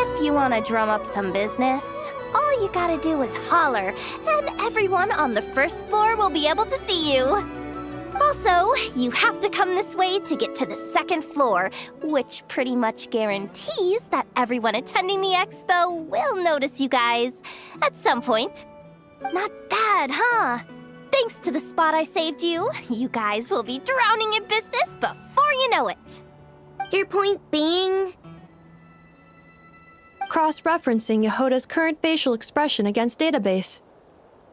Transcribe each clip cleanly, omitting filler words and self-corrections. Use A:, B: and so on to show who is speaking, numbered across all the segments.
A: If you want to drum up some business, all you gotta do is holler, and everyone on the first floor will be able to see you. Also, you have to come this way to get to the second floor, which pretty much guarantees that everyone attending the expo will notice you guys at some point. Not bad, huh? Thanks to the spot I saved you, you guys will be drowning in business before you know it.
B: Your point being?
C: Cross-referencing Yehota's current facial expression against database.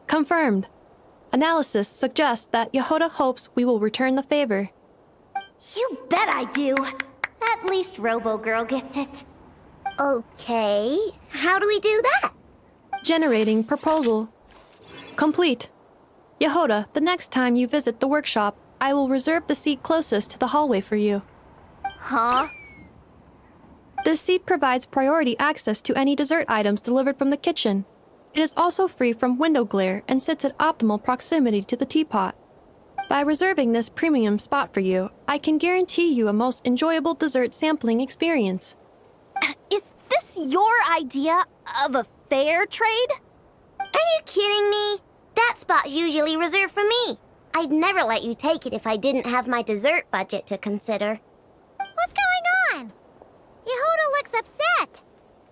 C: Confirmed. Analysis suggests that Yehota hopes we will return the favor.
A: You bet I do. At least Robo-Girl gets it.
B: Okay, how do we do that?
C: Generating proposal. Complete. Yehota, the next time you visit the workshop, I will reserve the seat closest to the hallway for you.
A: Huh?
C: This seat provides priority access to any dessert items delivered from the kitchen. It is also free from window glare and sits at optimal proximity to the teapot. By reserving this premium spot for you, I can guarantee you a most enjoyable dessert sampling experience.
A: Is this your idea of a fair trade?
B: Are you kidding me? That spot's usually reserved for me. I'd never let you take it if I didn't have my dessert budget to consider.
D: What's going on? Yehoda looks upset.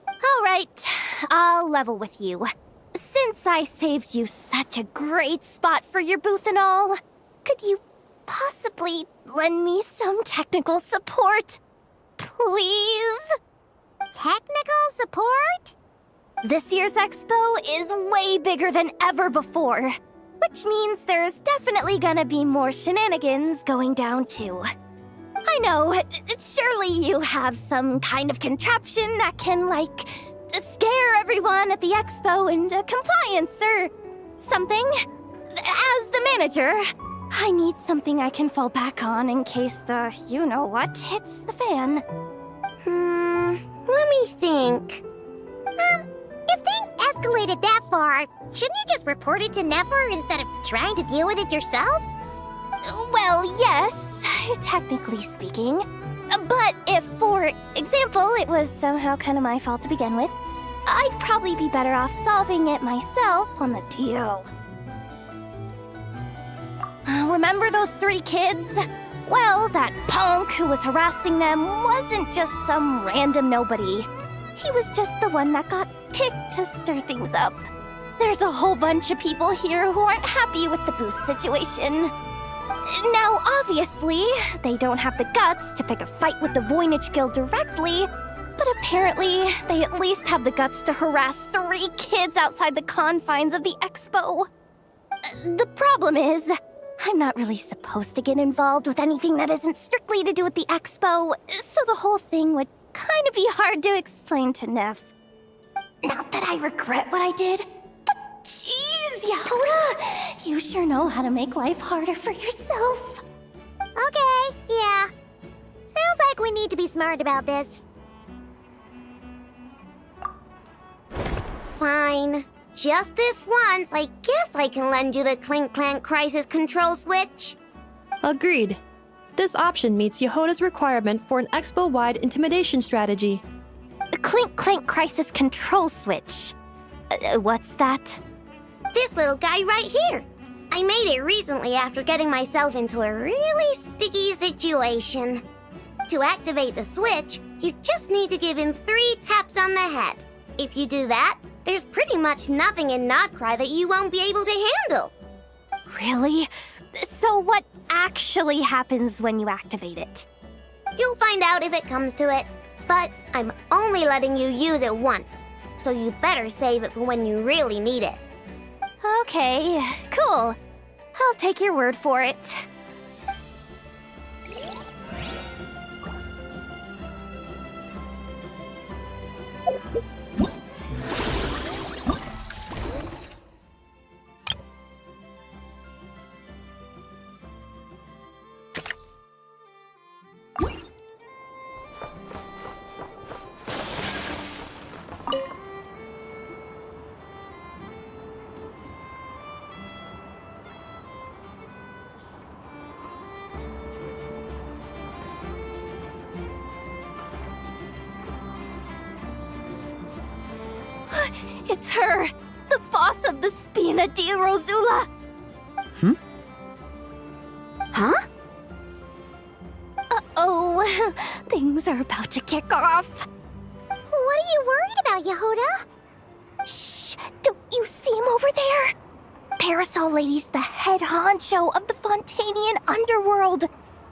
A: All right, I'll level with you. Since I saved you such a great spot for your booth and all, could you possibly lend me some technical support? Please?
D: Technical support?
A: This year's expo is way bigger than ever before, which means there's definitely gonna be more shenanigans going down too. I know, surely you have some kind of contraption that can, like, scare everyone at the expo into compliance or something. As the manager, I need something I can fall back on in case the you-know-what hits the fan.
B: Let me think.
D: If things escalated that far, shouldn't you just report it to Nefer instead of trying to deal with it yourself?
A: Well, yes, technically speaking. But if, for example, it was somehow kind of my fault to begin with, I'd probably be better off solving it myself on the DL. Remember those 3 kids? Well, that punk who was harassing them wasn't just some random nobody. He was just the one that got picked to stir things up. There's a whole bunch of people here who aren't happy with the booth situation. Now, obviously, they don't have the guts to pick a fight with the Voynich Guild directly, but apparently, they at least have the guts to harass 3 kids outside the confines of the expo. The problem is, I'm not really supposed to get involved with anything that isn't strictly to do with the expo, so the whole thing would kind of be hard to explain to Neff. Not that I regret what I did, but jeez, Yehoda, you sure know how to make life harder for yourself.
D: Okay, yeah. Sounds like we need to be smart about this.
B: Fine. Just this once, I guess I can lend you the Clink Clank Crisis Control Switch.
C: Agreed. This option meets Yehota's requirement for an expo-wide intimidation strategy.
A: Clink Clank Crisis Control Switch. What's that?
B: This little guy right here. I made it recently after getting myself into a really sticky situation. To activate the switch, you just need to give him 3 taps on the head. If you do that, there's pretty much nothing in Nodcry that you won't be able to handle.
A: Really? So what actually happens when you activate it?
B: You'll find out if it comes to it, but I'm only letting you use it once, so you better save it for when you really need it.
A: Okay, cool. I'll take your word for it. It's her, the boss of the Spina di Rosula.
B: Huh?
A: Uh-oh, things are about to kick off.
D: What are you worried about, Yehuda?
A: Shh! Don't you see him over there? Parasol Lady's the head honcho of the Fontanian underworld.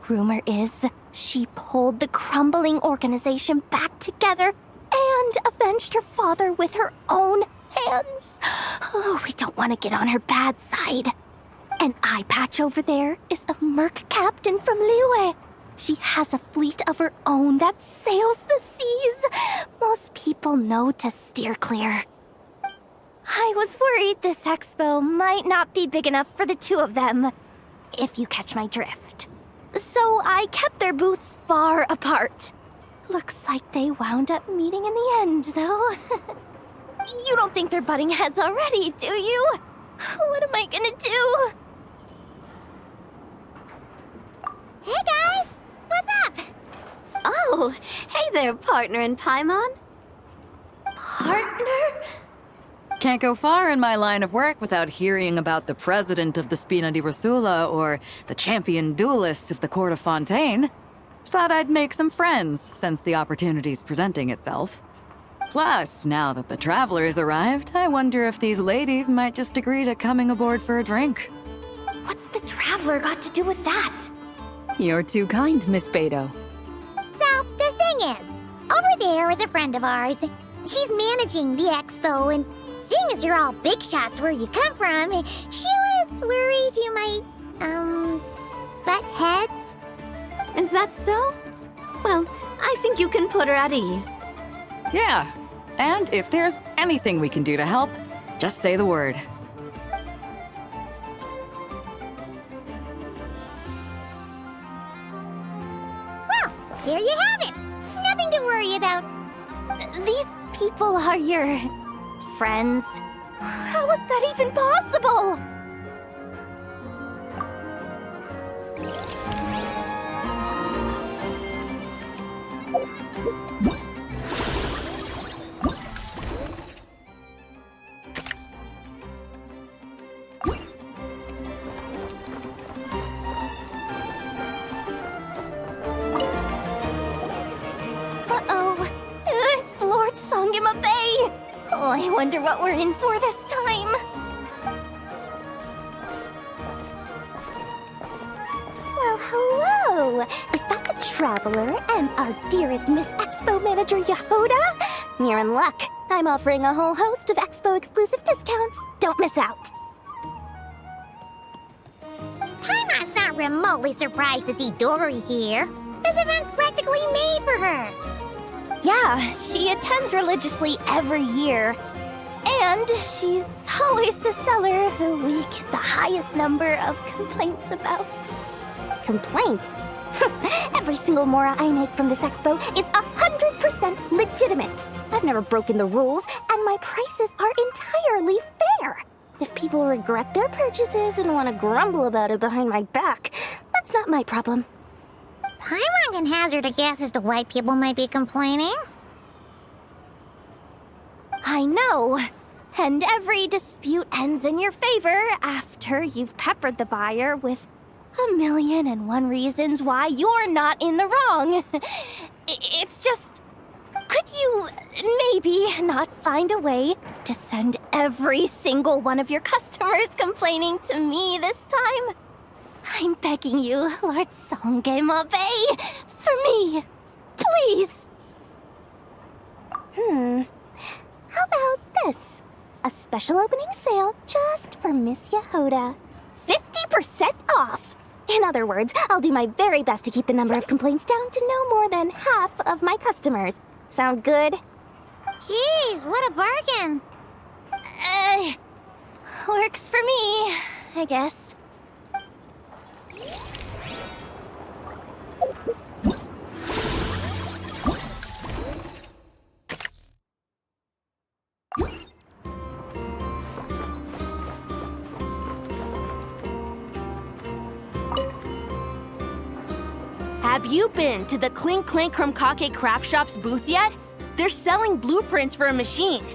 A: Rumor is she pulled the crumbling organization back together and avenged her father with her own hands. Oh, we don't want to get on her bad side. An eye patch over there is a merc captain from Liyue. She has a fleet of her own that sails the seas. Most people know to steer clear. I was worried this expo might not be big enough for the two of them, if you catch my drift. So I kept their booths far apart. Looks like they wound up meeting in the end, though. You don't think they're butting heads already, do you? What am I gonna do?
D: Hey guys, what's up?
A: Oh, hey there, partner in Paimon. Partner?
E: Can't go far in my line of work without hearing about the president of the Spina di Rosula or the champion duelist of the court of Fontaine. Thought I'd make some friends since the opportunity's presenting itself. Plus, now that the travelers arrived, I wonder if these ladies might just agree to coming aboard for a drink.
A: What's the traveler got to do with that?
E: You're too kind, Miss Beto.
D: So, the thing is, over there is a friend of ours. She's managing the expo, and seeing as you're all big shots where you come from, she was worried you might, butt heads.
A: Is that so? Well, I think you can put her at ease.
E: Yeah, and if there's anything we can do to help, just say the word.
D: Well, there you have it. Nothing to worry about.
A: These people are your friends. How is that even possible? Uh-oh, it's Lord Songima Bay. Oh, I wonder what we're in for this time. Well, hello. Is that the Traveler and our dearest Miss Expo Manager Yehuda? You're in luck. I'm offering a whole host of Expo exclusive discounts. Don't miss out.
D: Paimon's not remotely surprised to see Dory here. This event's practically made for her.
A: Yeah, she attends religiously every year. And she's always the seller who we get the highest number of complaints about. Complaints? Every single mora I make from this expo is 100% legitimate. I've never broken the rules, and my prices are entirely fair. If people regret their purchases and want to grumble about it behind my back, that's not my problem.
D: Paimon can hazard a guess as to why people might be complaining.
A: I know. And every dispute ends in your favor after you've peppered the buyer with 1,000,001 reasons why you're not in the wrong. It's just... Could you maybe not find a way to send every single one of your customers complaining to me this time? I'm begging you, Lord Songema Bay, for me, please. How about this? A special opening sale just for Miss Yehuda. 50% off! In other words, I'll do my very best to keep the number of complaints down to no more than half of my customers. Sound good?
D: Jeez, what a bargain.
A: Works for me, I guess.
F: Have you been to the Clink Clink Krumkake Craft Shop's booth yet? They're selling blueprints for a machine.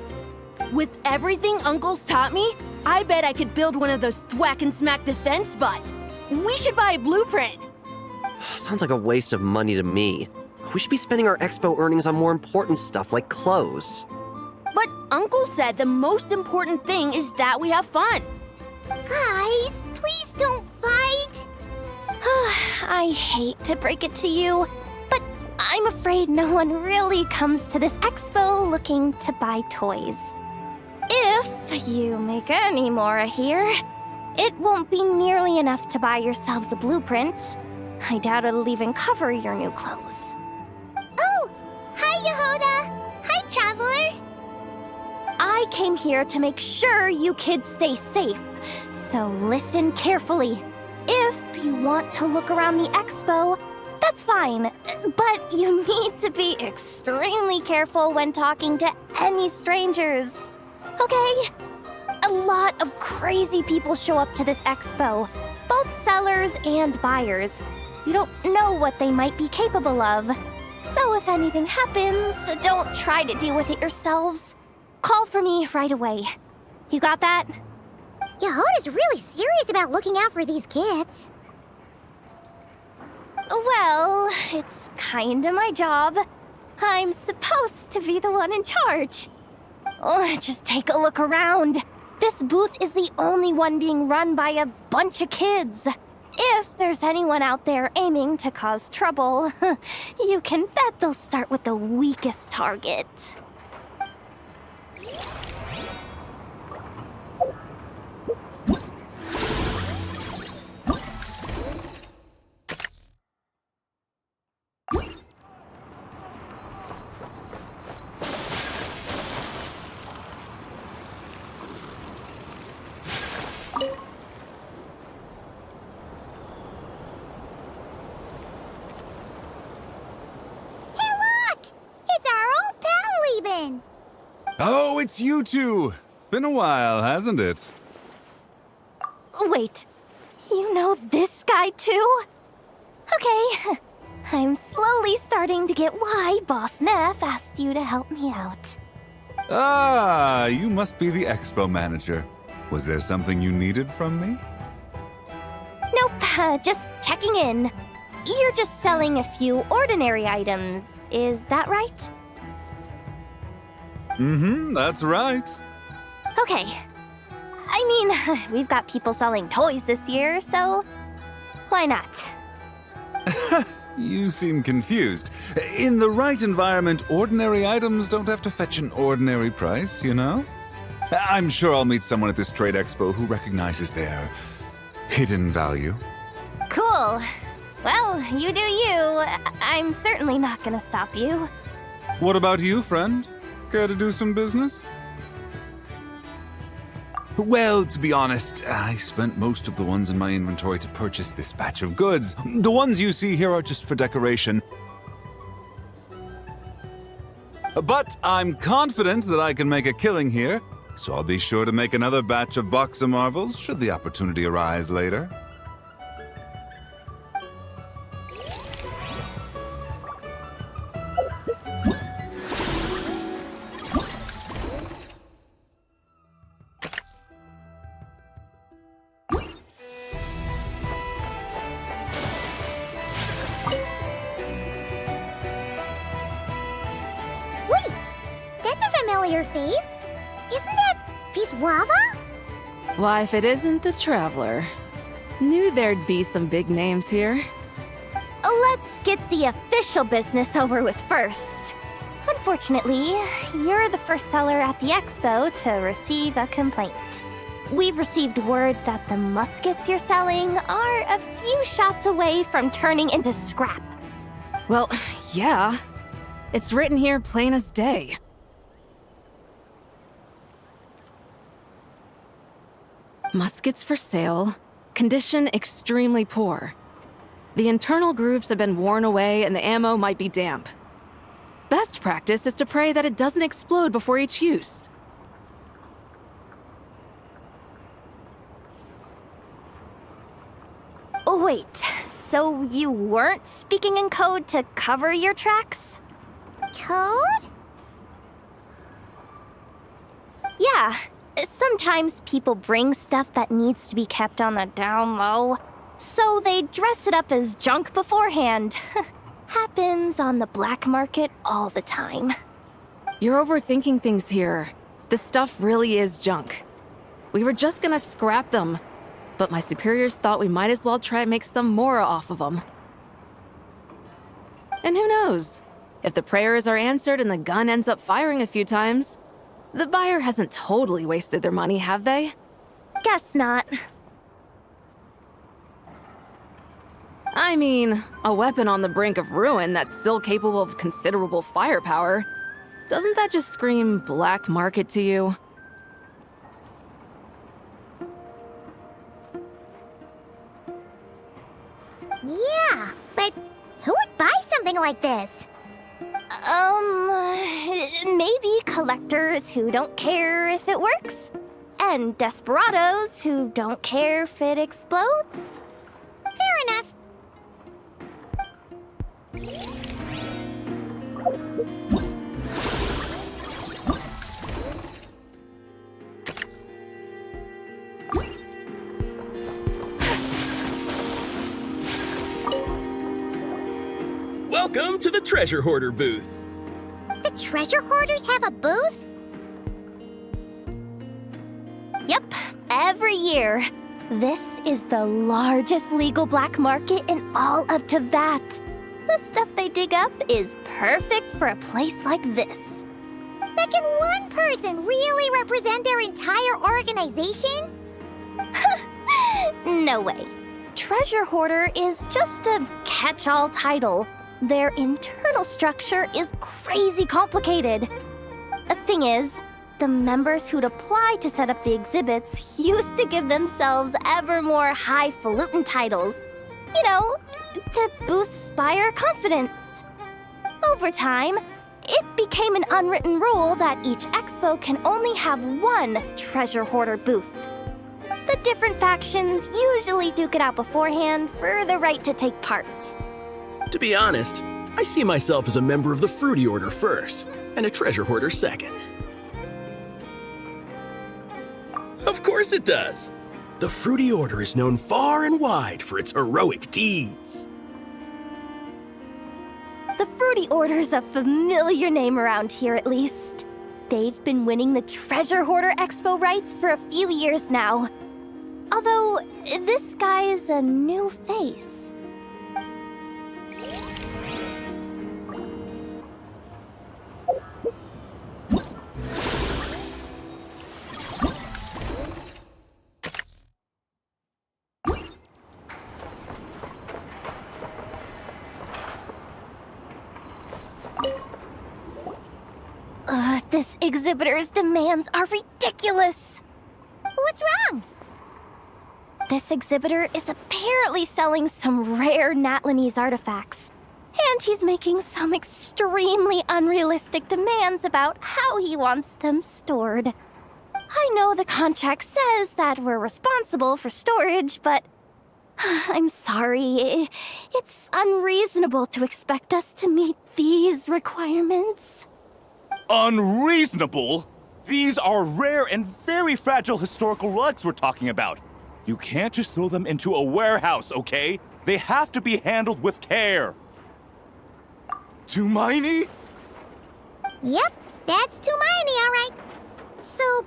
F: With everything Uncle's taught me, I bet I could build one of those thwack and smack defense bots. We should buy a blueprint.
G: Sounds like a waste of money to me. We should be spending our expo earnings on more important stuff like clothes.
F: But Uncle said the most important thing is that we have fun.
D: Guys, please don't fight.
A: I hate to break it to you, but I'm afraid no one really comes to this expo looking to buy toys. If you make any more here, it won't be nearly enough to buy yourselves a blueprint. I doubt it'll even cover your new clothes.
D: Oh, hi, Yehuda. Hi, Traveler.
A: I came here to make sure you kids stay safe, so listen carefully. If you want to look around the expo, that's fine, but you need to be extremely careful when talking to any strangers, okay? A lot of crazy people show up to this expo, both sellers and buyers. You don't know what they might be capable of. So if anything happens, don't try to deal with it yourselves. Call for me right away. You got that?
D: Yehuda's really serious about looking out for these kids.
A: Well, it's kinda my job. I'm supposed to be the one in charge. Oh, just take a look around. This booth is the only one being run by a bunch of kids. If there's anyone out there aiming to cause trouble, you can bet they'll start with the weakest target.
H: Oh, it's you two! Been a while, hasn't it?
A: Wait, you know this guy too? Okay, I'm slowly starting to get why Boss Neff asked you to help me out.
H: Ah, you must be the expo manager. Was there something you needed from me?
A: Nope, just checking in. You're just selling a few ordinary items, is that right?
H: Mm-hmm, that's right.
A: Okay. I mean, we've got people selling toys this year, so why not?
H: You seem confused. In the right environment, ordinary items don't have to fetch an ordinary price, you know? I'm sure I'll meet someone at this trade expo who recognizes their hidden value.
A: Cool. Well, you do you. I'm certainly not gonna stop you.
H: What about you, friend? Care to do some business? Well, to be honest, I spent most of the ones in my inventory to purchase this batch of goods. The ones you see here are just for decoration. But I'm confident that I can make a killing here, so I'll be sure to make another batch of Box of Marvels should the opportunity arise later.
D: Familiar face? Isn't that Piswava?
E: Why, if it isn't the Traveler. Knew there'd be some big names here.
A: Let's get the official business over with first. Unfortunately, you're the first seller at the expo to receive a complaint. We've received word that the muskets you're selling are a few shots away from turning into scrap.
E: Well, yeah. It's written here plain as day. Muskets for sale. Condition extremely poor. The internal grooves have been worn away and the ammo might be damp. Best practice is to pray that it doesn't explode before each use.
A: Wait, so you weren't speaking in code to cover your tracks?
D: Code?
A: Yeah, Yeah, sometimes people bring stuff that needs to be kept on the down low, so they dress it up as junk beforehand. Happens on the black market all the time.
F: You're overthinking things here. This stuff really is junk. We were just gonna scrap them, but my superiors thought we might as well try and make some more off of them. And who knows? If the prayers are answered and the gun ends up firing a few times, the buyer hasn't totally wasted their money, have they?
A: Guess not.
F: I mean, a weapon on the brink of ruin that's still capable of considerable firepower. Doesn't that just scream black market to you?
D: Yeah, but who would buy something like this?
A: Maybe collectors who don't care if it works, and desperados who don't care if it explodes.
D: Fair enough.
I: Welcome to the Treasure Hoarder booth.
D: The treasure hoarders have a booth?
A: Yep, every year. This is the largest legal black market in all of Teyvat. The stuff they dig up is perfect for a place like this.
D: But can one person really represent their entire organization?
A: No way. Treasure Hoarder is just a catch-all title. Their internal structure is crazy complicated. The thing is, the members who'd apply to set up the exhibits used to give themselves ever more highfalutin titles. You know, to boost buyer confidence. Over time, it became an unwritten rule that each expo can only have one treasure hoarder booth. The different factions usually duke it out beforehand for the right to take part.
I: To be honest, I see myself as a member of the Fruity Order first, and a Treasure Hoarder second. Of course it does. The Fruity Order is known far and wide for its heroic deeds.
A: The Fruity Order's a familiar name around here, at least. They've been winning the Treasure Hoarder Expo rights for a few years now. Although, this guy's a new face. This exhibitor's demands are ridiculous!
D: What's wrong?
A: This exhibitor is apparently selling some rare Natlanese artifacts. And he's making some extremely unrealistic demands about how he wants them stored. I know the contract says that we're responsible for storage, but I'm sorry. It's unreasonable to expect us to meet these requirements.
J: Unreasonable? These are rare and very fragile historical relics we're talking about. You can't just throw them into a warehouse, okay? They have to be handled with care. Tumaini?
D: Yep, that's Tumaini, all right. So,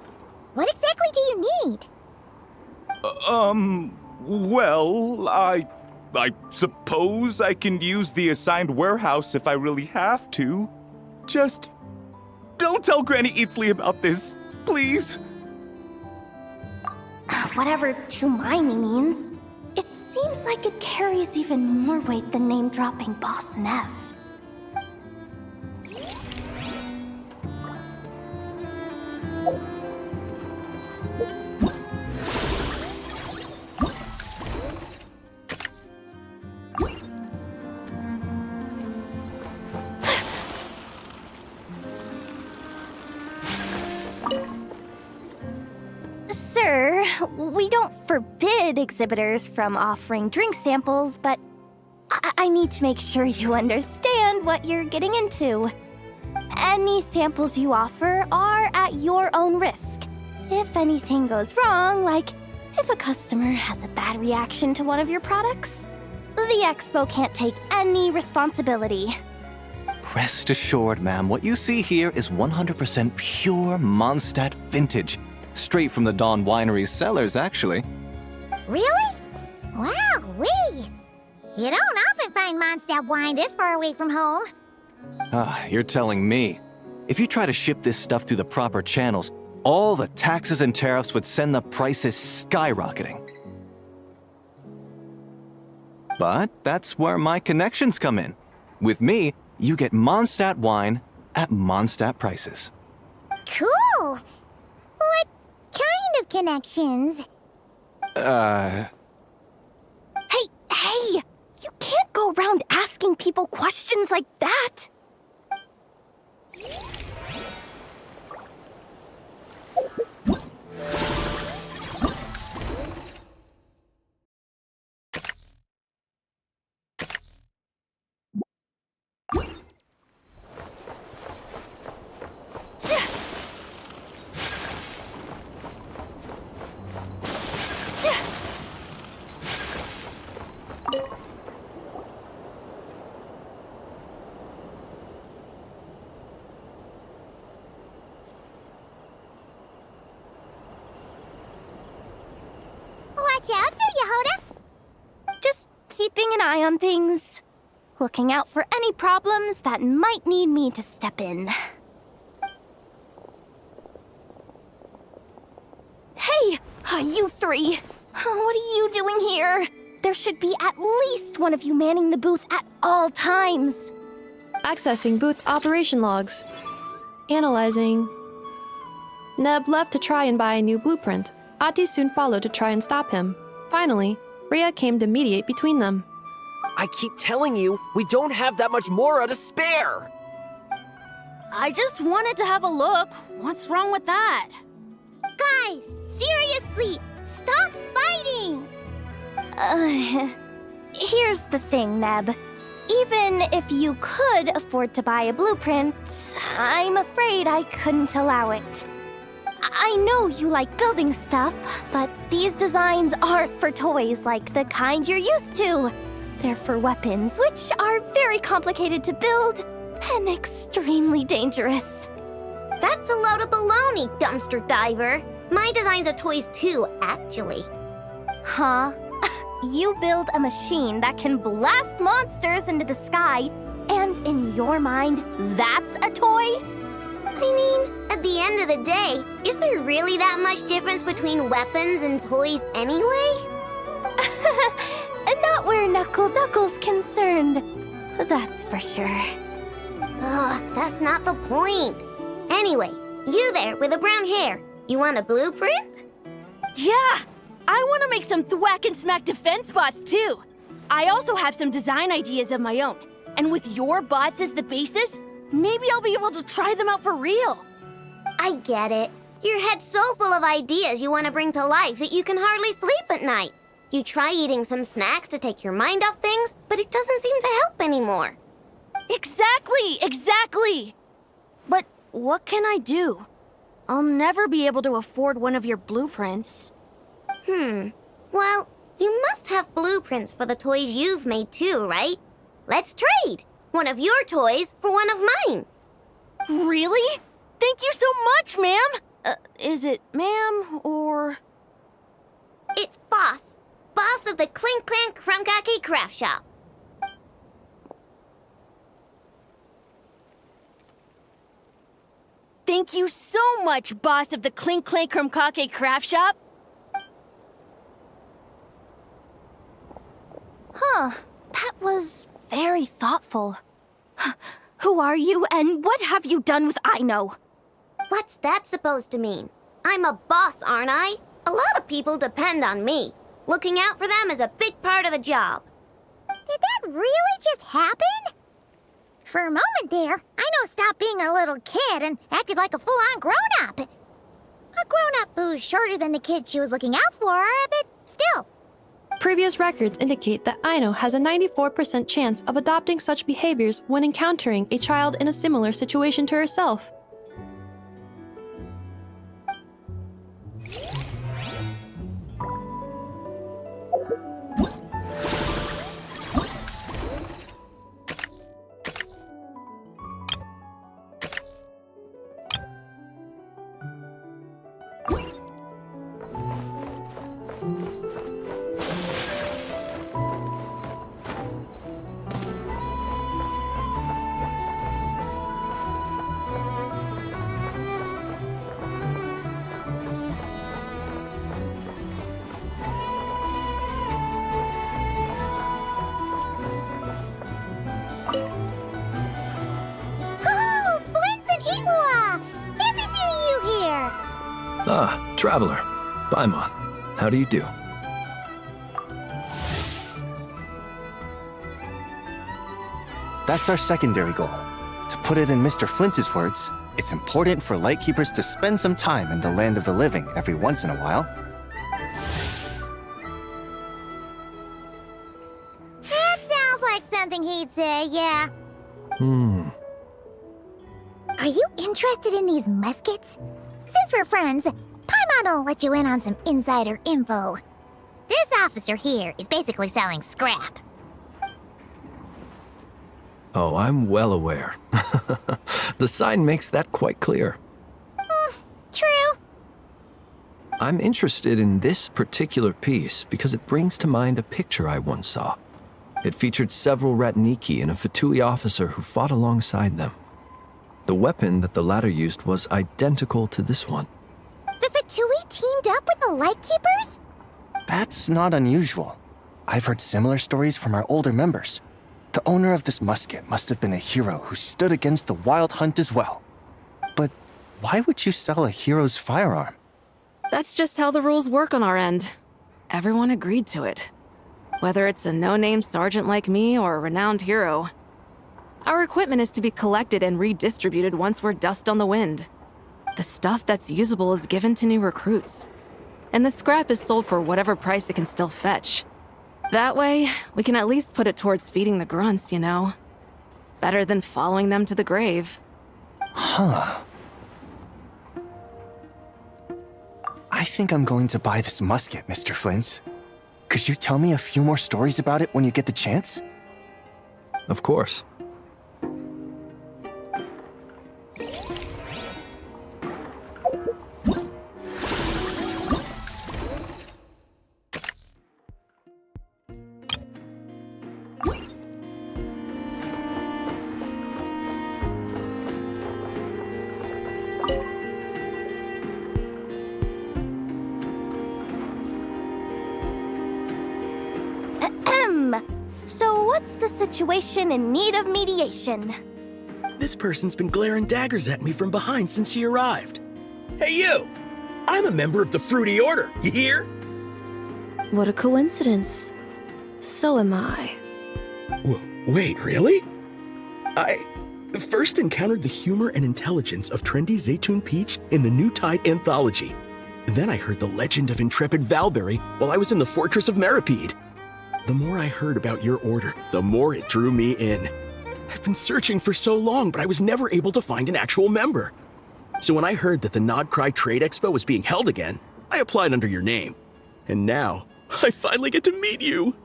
D: what exactly do you need?
J: Well, I suppose I can use the assigned warehouse if I really have to. Just don't tell Granny Eatsley about this, please.
A: Whatever Tumaini means, it seems like it carries even more weight than name-dropping Boss Neff. Sir, we don't forbid exhibitors from offering drink samples, but I need to make sure you understand what you're getting into. Any samples you offer are at your own risk, If anything goes wrong, like if a customer has a bad reaction to one of your products, the expo can't take any responsibility.
K: Rest assured, ma'am, what you see here is 100% pure Mondstadt vintage. Straight from the Dawn Winery's cellars, actually.
D: Really? Wow-wee! You don't often find Mondstadt wine this far away from home.
K: Ah, you're telling me. If you try to ship this stuff through the proper channels, all the taxes and tariffs would send the prices skyrocketing. But that's where my connections come in. With me, you get Mondstadt wine at Mondstadt prices.
D: Cool! What kind of connections?
A: Hey! You can't go around asking people questions like that!
D: Watch out, do you, Hoda?
A: Just keeping an eye on things. Looking out for any problems that might need me to step in. Hey! You three! What are you doing here? There should be at least one of you manning the booth at all times.
C: Accessing booth operation logs. Analyzing. Neb left to try and buy a new blueprint. Ati soon followed to try and stop him. Finally, Rhea came to mediate between them.
G: I keep telling you, we don't have that much Mora to spare!
F: I just wanted to have a look. What's wrong with that?
D: Guys, seriously, stop fighting!
A: Here's the thing, Neb. Even if you could afford to buy a blueprint, I'm afraid I couldn't allow it. I know you like building stuff, but these designs aren't for toys like the kind you're used to. They're for weapons, which are very complicated to build and extremely dangerous.
B: That's a load of baloney, dumpster diver. My designs are toys too, actually.
A: Huh? You build a machine that can blast monsters into the sky, and in your mind, that's a toy?
B: I mean, at the end of the day, is there really that much difference between weapons and toys anyway?
A: Not where Knuckle Duckle's concerned. That's for sure.
B: That's not the point. Anyway, you there with the brown hair, you want a blueprint?
L: Yeah! I want to make some thwack and smack defense bots too. I also have some design ideas of my own. And with your bots as the basis, maybe I'll be able to try them out for real.
B: I get it. Your head's so full of ideas you want to bring to life that you can hardly sleep at night. You try eating some snacks to take your mind off things, but it doesn't seem to help anymore.
L: Exactly! But what can I do? I'll never be able to afford one of your blueprints.
B: Well, you must have blueprints for the toys you've made too, right? Let's trade! One of your toys for one of mine.
L: Really? Thank you so much, ma'am! Is it ma'am or...
B: It's Boss. Boss of the Clink Clank Krumkake Craft Shop.
L: Thank you so much, boss of the Clink Clank Krumkake Craft Shop.
A: Huh. That was very thoughtful. Who are you, and what have you done with Aino?
B: What's that supposed to mean? I'm a boss, aren't I? A lot of people depend on me. Looking out for them is a big part of the job.
D: Did that really just happen? For a moment there, Aino stopped being a little kid and acted like a full-on grown-up. A grown-up who's shorter than the kid she was looking out for, but still.
C: Previous records indicate that Aino has a 94% chance of adopting such behaviors when encountering a child in a similar situation to herself.
K: Ah, Traveler. Paimon. How do you do?
M: That's our secondary goal. To put it in Mr. Flintz's words, it's important for Lightkeepers to spend some time in the land of the living every once in a while.
D: That sounds like something he'd say, yeah. Are you interested in these muskets? Since we're friends, Paimon will let you in on some insider info. This officer here is basically selling scrap.
K: Oh, I'm well aware. The sign makes that quite clear.
D: True.
K: I'm interested in this particular piece because it brings to mind a picture I once saw. It featured several Ratniki and a Fatui officer who fought alongside them. The weapon that the latter used was identical to this one.
D: The Fatui teamed up with the Lightkeepers?
M: That's not unusual. I've heard similar stories from our older members. The owner of this musket must have been a hero who stood against the Wild Hunt as well. But why would you sell a hero's firearm?
F: That's just how the rules work on our end. Everyone agreed to it. Whether it's a no-name sergeant like me or a renowned hero. Our equipment is to be collected and redistributed once we're dust on the wind. The stuff that's usable is given to new recruits. And the scrap is sold for whatever price it can still fetch. That way, we can at least put it towards feeding the grunts, you know? Better than following them to the grave.
M: Huh. I think I'm going to buy this musket, Mr. Flintz. Could you tell me a few more stories about it when you get the chance?
K: Of course.
A: So what's the situation in need of mediation?
I: This person's been glaring daggers at me from behind since she arrived. Hey, you! I'm a member of the Fruity Order, you hear?
C: What a coincidence. So am I.
I: Wait, really? I first encountered the humor and intelligence of trendy Zaytun Peach in the New Tide anthology. Then I heard the legend of intrepid Valberry while I was in the Fortress of Meripede. The more I heard about your order, the more it drew me in. I've been searching for so long, but I was never able to find an actual member. So when I heard that the Nodcry Trade Expo was being held again, I applied under your name. And now, I finally get to meet you.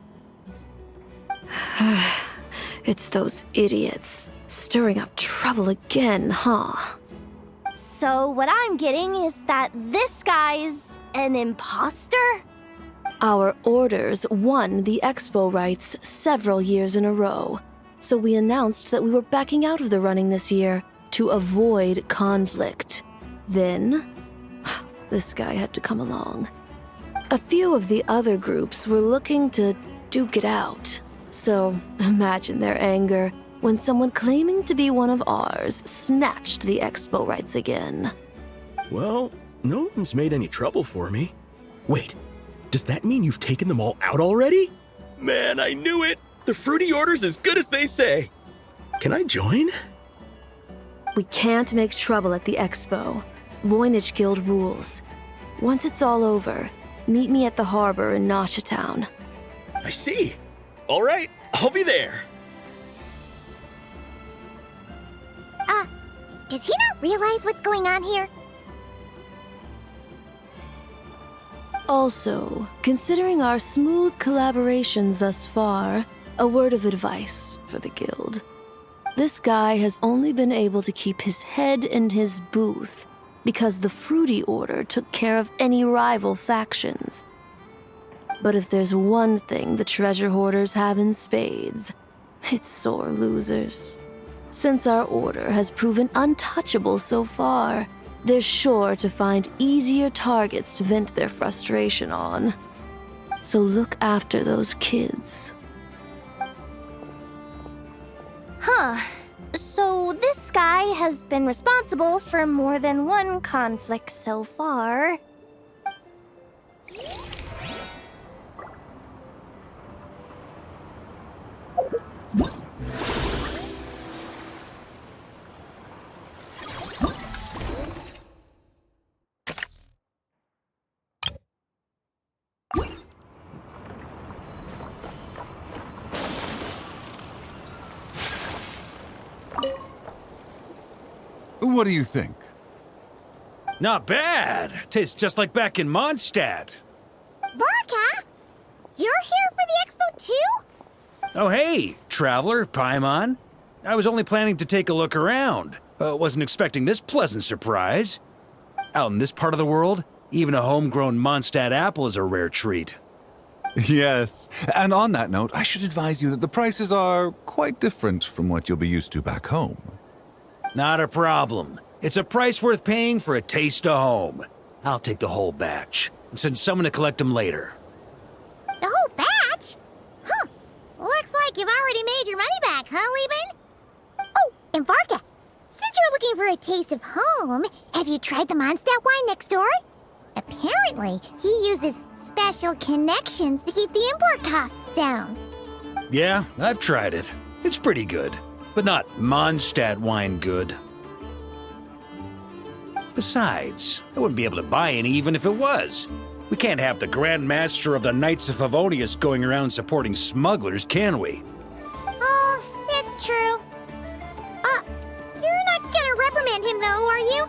C: It's those idiots. Stirring up trouble again, huh?
A: So what I'm getting is that this guy's an imposter?
C: Our orders won the expo rights several years in a row, so we announced that we were backing out of the running this year to avoid conflict. Then, this guy had to come along. A few of the other groups were looking to duke it out, so imagine their anger when someone claiming to be one of ours snatched the expo rights again.
I: Well, no one's made any trouble for me. Wait. Does that mean you've taken them all out already? Man, I knew it! The Fruity Order's as good as they say! Can I join?
C: We can't make trouble at the expo. Voynich Guild rules. Once it's all over, meet me at the harbor in Nasha Town.
I: I see. All right, I'll be there.
D: Does he not realize what's going on here?
C: Also, considering our smooth collaborations thus far, a word of advice for the guild. This guy has only been able to keep his head in his booth because the Fruity Order took care of any rival factions. But if there's one thing the treasure hoarders have in spades, it's sore losers. Since our order has proven untouchable so far, they're sure to find easier targets to vent their frustration on. So look after those kids.
A: Huh. So this guy has been responsible for more than one conflict so far.
H: What do you think?
N: Not bad. Tastes just like back in Mondstadt.
D: Varka? You're here for the expo too?
N: Oh, hey, traveler, Paimon. I was only planning to take a look around. Wasn't expecting this pleasant surprise. Out in this part of the world, even a homegrown Mondstadt apple is a rare treat.
H: Yes, and on that note, I should advise you that the prices are quite different from what you'll be used to back home.
N: Not a problem. It's a price worth paying for a taste of home. I'll take the whole batch and send someone to collect them later.
D: The whole batch? Huh. Looks like you've already made your money back, huh, Lieben? Oh, and Varka, since you're looking for a taste of home, have you tried the Mondstadt wine next door? Apparently, he uses special connections to keep the import costs down.
N: Yeah, I've tried it. It's pretty good, but not Mondstadt wine good. Besides, I wouldn't be able to buy any even if it was. We can't have the Grand Master of the Knights of Favonius going around supporting smugglers, can we?
D: Oh, that's true. You're not gonna reprimand him though, are you?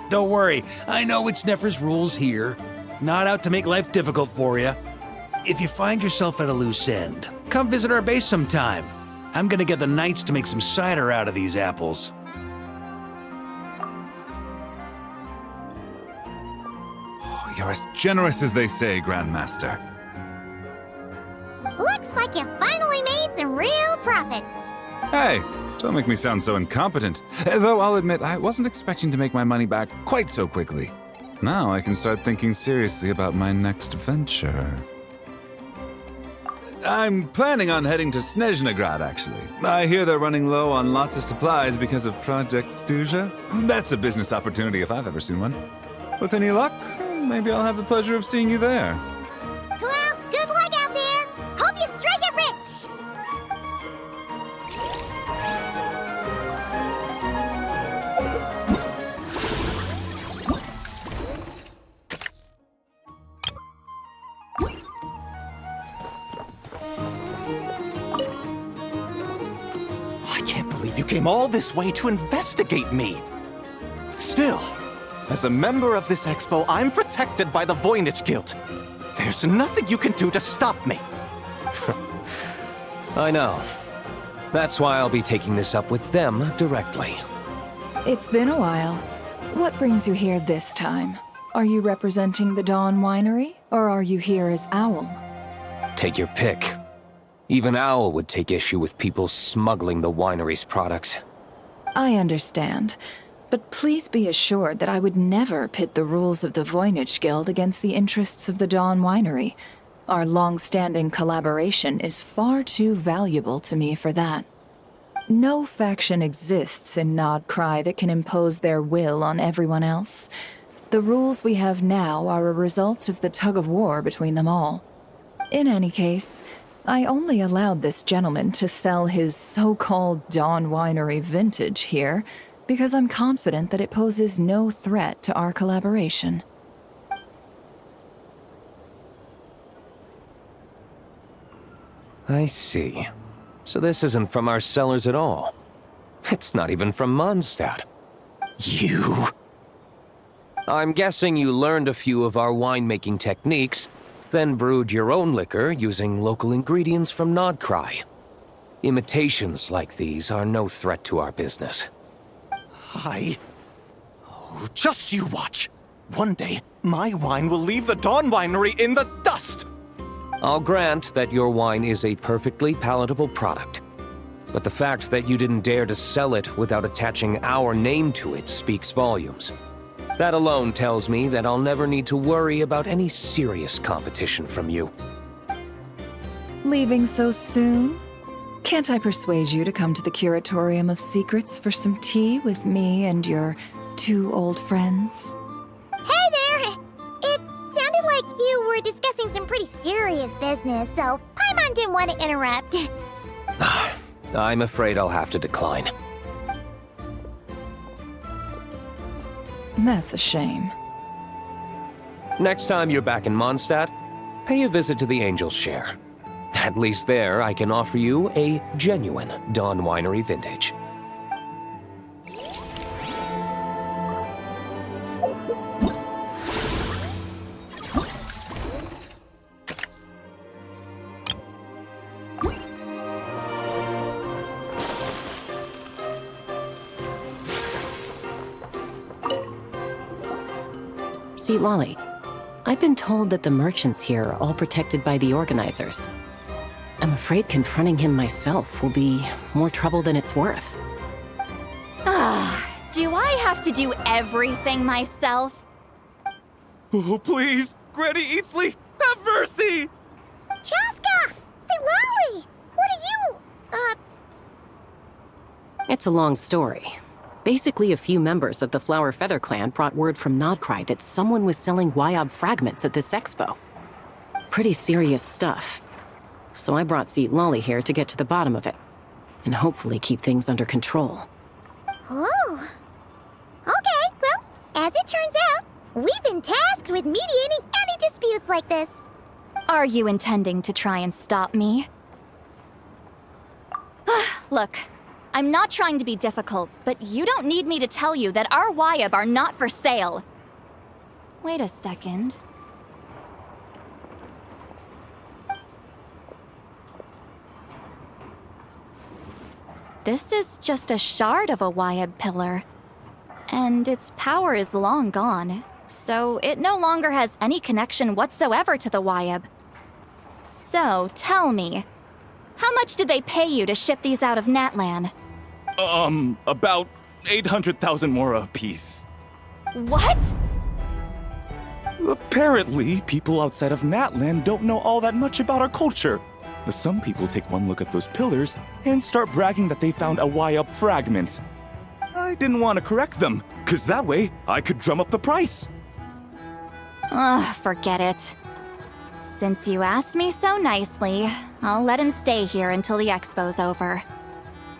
N: Don't worry, I know it's Nefer's rules here. Not out to make life difficult for you. If you find yourself at a loose end, come visit our base sometime. I'm gonna get the Knights to make some cider out of these apples.
H: Oh, you're as generous as they say, Grandmaster.
D: Looks like you finally made some real profit.
H: Hey, don't make me sound so incompetent. Though I'll admit, I wasn't expecting to make my money back quite so quickly. Now I can start thinking seriously about my next venture. I'm planning on heading to Snezhnograd, actually. I hear they're running low on lots of supplies because of Project Stuja. That's a business opportunity if I've ever seen one. With any luck, maybe I'll have the pleasure of seeing you there.
D: Well, good luck out there. Hope you strike it rich.
M: I can't believe you came all this way to investigate me. Still, as a member of this expo, I'm protected by the Voynich Guild. There's nothing you can do to stop me.
G: I know. That's why I'll be taking this up with them directly.
O: It's been a while. What brings you here this time? Are you representing the Dawn Winery, or are you here as Owl?
G: Take your pick. Even Owl would take issue with people smuggling the winery's products.
O: I understand, but please be assured that I would never pit the rules of the Voynich Guild against the interests of the Dawn Winery. Our long-standing collaboration is far too valuable to me for that. No faction exists in Nodcry that can impose their will on everyone else. The rules we have now are a result of the tug-of-war between them all. In any case, I only allowed this gentleman to sell his so-called Dawn Winery vintage here because I'm confident that it poses no threat to our collaboration.
G: I see. So this isn't from our cellars at all. It's not even from Mondstadt. You... I'm guessing you learned a few of our winemaking techniques, then brewed your own liquor using local ingredients from Nodcry. Imitations like these are no threat to our business.
M: Oh, just you watch. One day, my wine will leave the Dawn Winery in the dust!
G: I'll grant that your wine is a perfectly palatable product. But the fact that you didn't dare to sell it without attaching our name to it speaks volumes. That alone tells me that I'll never need to worry about any serious competition from you.
O: Leaving so soon? Can't I persuade you to come to the Curatorium of Secrets for some tea with me and your 2 old friends?
D: Hey there! It sounded like you were discussing some pretty serious business, so Paimon didn't want to interrupt.
G: I'm afraid I'll have to decline.
O: That's a shame.
G: Next time you're back in Mondstadt, pay a visit to the Angel's Share. At least there, I can offer you a genuine Dawn Winery vintage.
P: See, Lolly, I've been told that the merchants here are all protected by the organizers. I'm afraid confronting him myself will be more trouble than it's worth.
A: Do I have to do everything myself?
J: Oh, please! Granny Eatsley, have mercy!
D: Chaska! Say, Lolly! What are you,
P: It's a long story. Basically, a few members of the Flower Feather clan brought word from Nodcry that someone was selling Wyob fragments at this expo. Pretty serious stuff. So I brought Seat Lolly here to get to the bottom of it, and hopefully keep things under control.
D: Oh. Okay, well, as it turns out, we've been tasked with mediating any disputes like this.
A: Are you intending to try and stop me? Look, I'm not trying to be difficult, but you don't need me to tell you that our Wyob are not for sale. Wait a second. This is just a shard of a Wyob pillar. And its power is long gone, so it no longer has any connection whatsoever to the Wyob. So, tell me, how much did they pay you to ship these out of Natlan?
J: About 800,000 mora apiece.
A: What?
J: Apparently, people outside of Natlan don't know all that much about our culture. Some people take one look at those pillars and start bragging that they found a Wyob fragment. I didn't want to correct them, because that way I could drum up the price.
A: Ugh, forget it. Since you asked me so nicely, I'll let him stay here until the expo's over.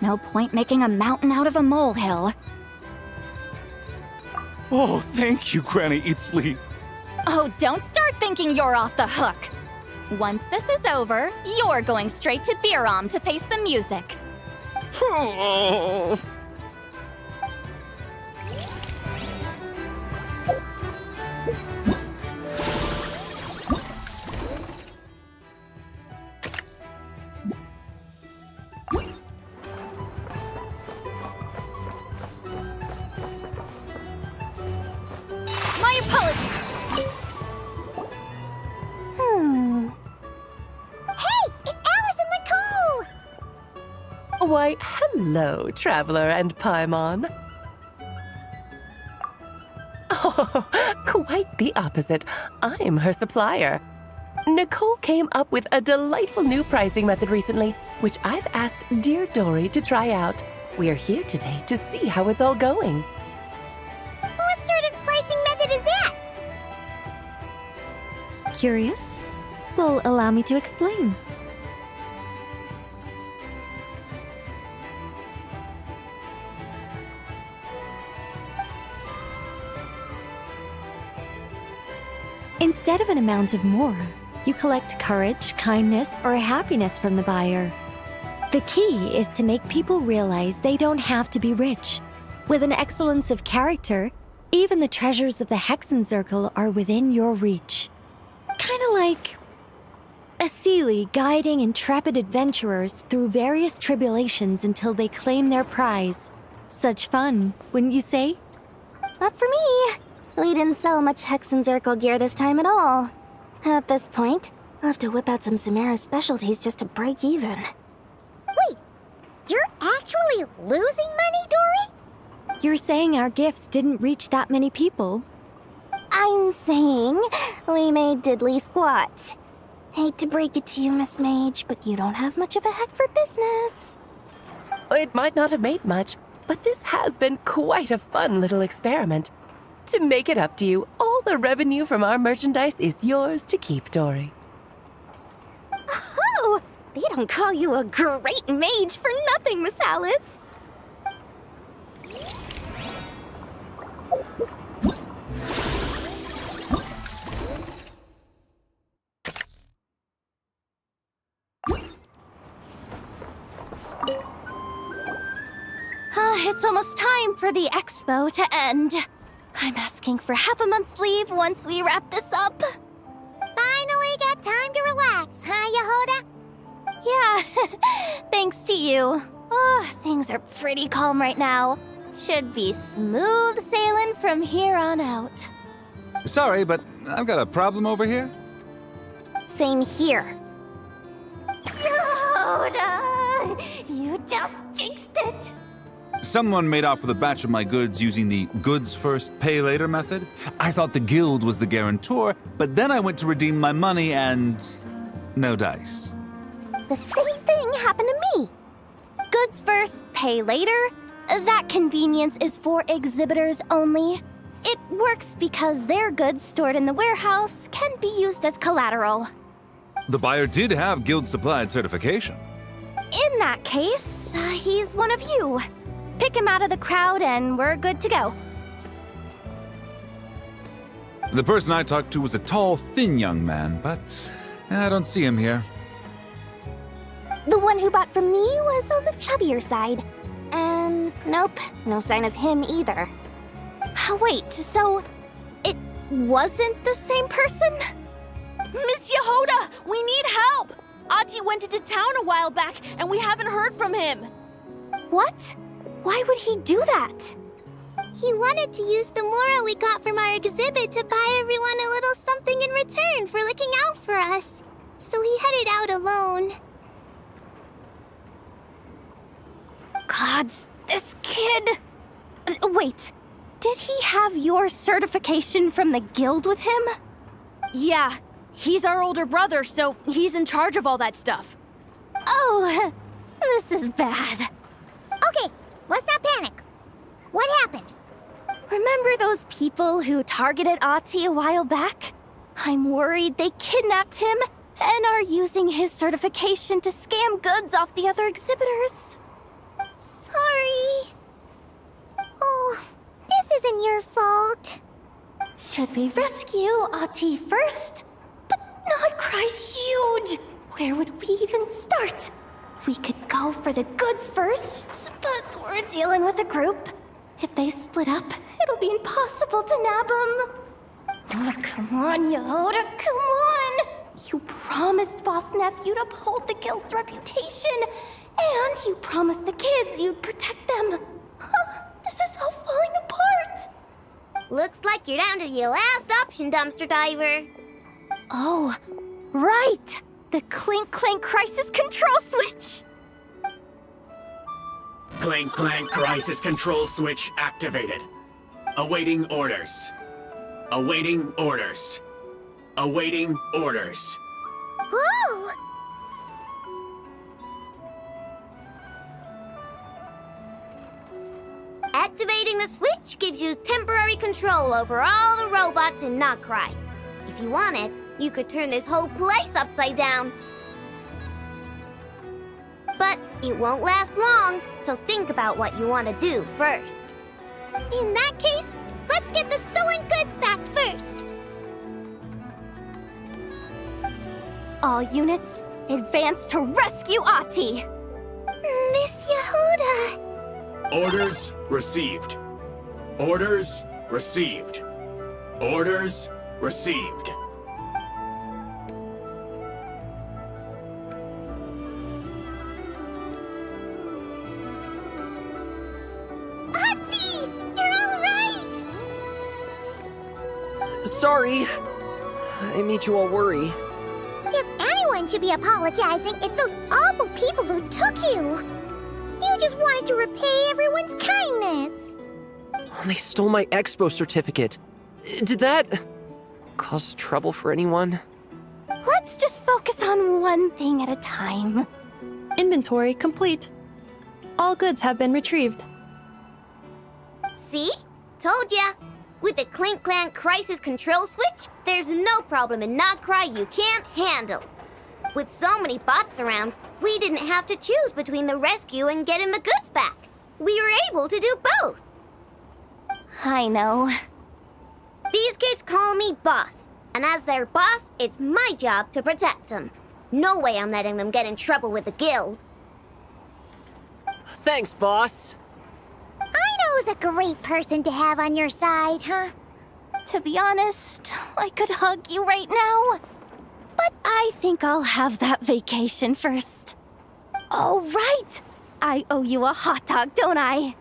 A: No point making a mountain out of a molehill.
J: Oh, thank you, Granny Eatsley.
A: Oh, don't start thinking you're off the hook. Once this is over, you're going straight to Biram to face the music.
L: My apologies.
D: Hey, it's Alice and Nicole!
Q: Why, hello, Traveler and Paimon. Oh, quite the opposite. I'm her supplier. Nicole came up with a delightful new pricing method recently, which I've asked dear Dory to try out. We're here today to see how it's all going.
D: What sort of pricing method is that?
R: Curious? Well, allow me to explain. Instead of an amount of mora, you collect courage, kindness, or happiness from the buyer. The key is to make people realize they don't have to be rich. With an excellence of character, even the treasures of the Hexencircle are within your reach. Kinda like a Seelie guiding intrepid adventurers through various tribulations until they claim their prize. Such fun, wouldn't you say?
B: Not for me. We didn't sell much Hexencircle gear this time at all. At this point, I'll have to whip out some Samara specialties just to break even.
D: Wait, you're actually losing money, Dory?
R: You're saying our gifts didn't reach that many people?
B: I'm saying we made diddly squat.
A: Hate to break it to you, Miss Mage, but you don't have much of a head for business.
Q: It might not have made much, but this has been quite a fun little experiment. To make it up to you, all the revenue from our merchandise is yours to keep, Dory.
A: Oh, they don't call you a great mage for nothing, Miss Alice. It's almost time for the expo to end. I'm asking for half a month's leave once we wrap this up.
D: Finally got time to relax, huh, Yehoda?
A: Yeah, thanks to you. Oh, things are pretty calm right now. Should be smooth sailing from here on out.
H: Sorry, but I've got a problem over here.
A: Same here. Yoda! You just jinxed it!
H: Someone made off with a batch of my goods using the goods first, pay later method. I thought the guild was the guarantor, but then I went to redeem my money and no dice.
A: The same thing happened to me. Goods first, pay later? That convenience is for exhibitors only. It works because their goods stored in the warehouse can be used as collateral.
H: The buyer did have guild-supplied certification.
A: In that case, he's one of you. Pick him out of the crowd and we're good to go.
H: The person I talked to was a tall, thin young man, but I don't see him here.
A: The one who bought from me was on the chubbier side. And nope, no sign of him either. Wait, so it wasn't the same person?
L: Miss Yehoda, we need help! Ati went into town a while back and we haven't heard from him.
A: What? Why would he do that?
D: He wanted to use the moral we got from our exhibit to buy everyone a little something in return for looking out for us. So he headed out alone.
A: Gods, this kid... Wait, did he have your certification from the guild with him?
L: Yeah, he's our older brother, so he's in charge of all that stuff.
A: Oh, this is bad.
D: Okay, let's not panic. What happened?
A: Remember those people who targeted Ati a while back? I'm worried they kidnapped him and are using his certification to scam goods off the other exhibitors.
D: Sorry. Oh, this isn't your fault.
A: Should we rescue Ati first? But Nodcry's huge! Where would we even start? We could go for the goods first, but we're dealing with a group. If they split up, it'll be impossible to nab them. Oh, come on, Yehoda, come on! You promised Boss Nephew to uphold the guild's reputation, and you promised the kids you'd protect them. This is all falling apart.
B: Looks like you're down to your last option, dumpster diver.
A: Oh, right! The Clink Clank Crisis Control Switch!
S: Clank Clank Crisis Control Switch activated. Awaiting orders. Awaiting orders. Awaiting orders.
D: Whoa!
B: Activating the switch gives you temporary control over all the robots in Nodcry. If you wanted, you could turn this whole place upside down. But it won't last long, so think about what you want to do first.
D: In that case, let's get the stolen goods back first.
A: All units, advance to rescue Ati!
D: Miss Yehoda!
S: Orders received. Orders received. Orders received.
D: Ati! You're all right!
T: Sorry. I made you all worry.
D: If anyone should be apologizing, it's those awful people who took you. You just wanted to repay everyone's kindness.
T: They stole my expo certificate. Did that cause trouble for anyone?
A: Let's just focus on one thing at a time.
C: Inventory complete. All goods have been retrieved.
B: See? Told ya! With the Clink Clank crisis control switch, there's no problem in Nodcry you can't handle. With so many bots around, we didn't have to choose between the rescue and getting the goods back. We were able to do both.
A: I know.
B: These kids call me boss, and as their boss, it's my job to protect them. No way I'm letting them get in trouble with the guild.
T: Thanks, boss.
D: Aino's a great person to have on your side, huh?
A: To be honest, I could hug you right now. But I think I'll have that vacation first. Oh, right! I owe you a hot dog, don't I?